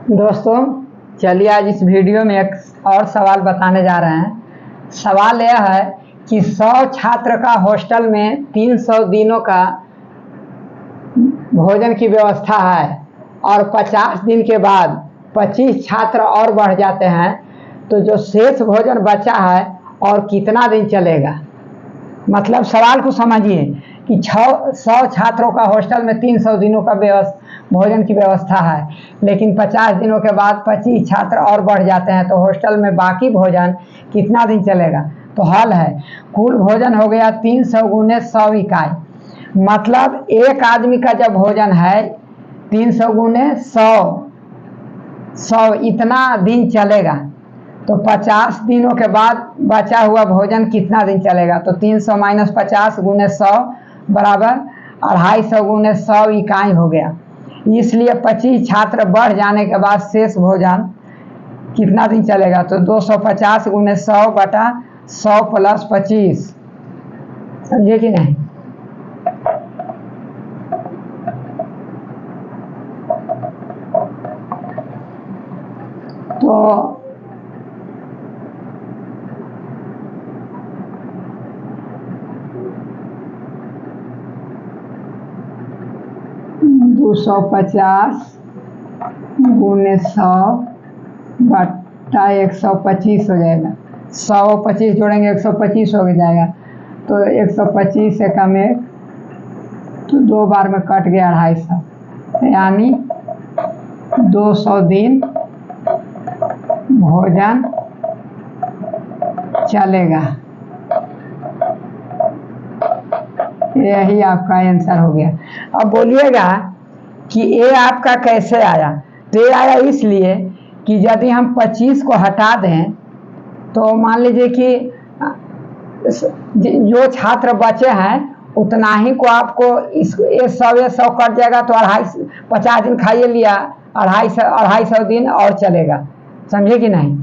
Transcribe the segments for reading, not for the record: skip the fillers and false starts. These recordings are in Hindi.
दोस्तों, चलिए आज इस वीडियो में एक और सवाल बताने जा रहे हैं। सवाल यह है कि 100 छात्र का हॉस्टल में 300 दिनों का भोजन की व्यवस्था है और 50 दिन के बाद 25 छात्र और बढ़ जाते हैं, तो जो शेष भोजन बचा है और कितना दिन चलेगा। मतलब सवाल को समझिए कि 100 छात्रों का हॉस्टल में 300 दिनों का भोजन की व्यवस्था है, लेकिन 50 दिनों के बाद 25 छात्र और बढ़ जाते हैं, तो हॉस्टल में बाकी भोजन कितना दिन चलेगा। तो हल है, कुल भोजन हो गया 300 गुने 100 इकाई। मतलब एक आदमी का जब भोजन है 300 गुने 100 इतना दिन चलेगा, तो 50 दिनों के बाद बचा हुआ भोजन कितना दिन चलेगा। तो 300 - 50 गुने 100 बराबर 250 गुने 100 इकाई हो गया। इसलिए 25 छात्र बढ़ जाने के बाद शेष भोजन कितना दिन चलेगा। तो 250 गुने 100 बटा 100 प्लस 25। समझे कि नहीं। तो 250 गुने 100 बटा 125 हो जाएगा। 100 और 25 जोड़ेंगे 125 हो जाएगा। तो 125 से कम एक, तो 2 बार में कट गया 250, यानी 200 दिन भोजन चलेगा। यही आपका आंसर हो गया। अब बोलिएगा कि ये आपका कैसे आया। तो ये आया इसलिए कि यदि हम 25 को हटा दें, तो मान लीजिए कि जो छात्र बचे हैं उतना ही को आपको ये 100 कट जाएगा, तो 50 दिन खाइए लिया, 250 दिन और चलेगा। समझे कि नहीं।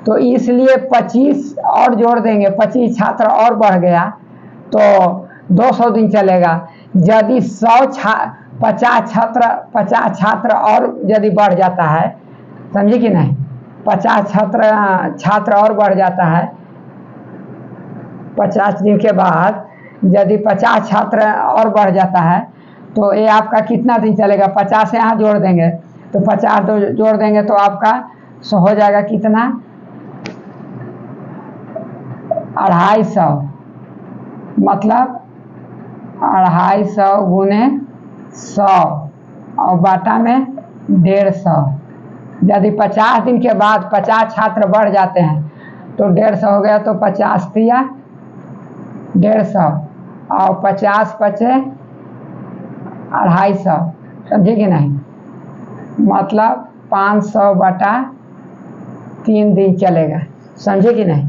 तो इसलिए 25 और जोड़ देंगे, 25 छात्र और बढ़ गया तो 200 दिन चलेगा। यदि 50 छात्र और यदि बढ़ जाता है, समझे कि नहीं, 50 छात्र और बढ़ जाता है 50 दिन के बाद, यदि 50 छात्र और बढ़ जाता है तो ये आपका कितना दिन चलेगा। 50 यहाँ जोड़ देंगे तो 50 जोड़ देंगे तो आपका हो जाएगा कितना, 250। मतलब 250 गुने 100 और बाटा में 150। यदि 50 दिन के बाद 50 छात्र बढ़ जाते हैं तो 150 हो गया। तो 50 दिया 150 और 50 बचे 250। समझे कि नहीं। मतलब 500 बटा 3 दिन चलेगा। समझे कि नहीं।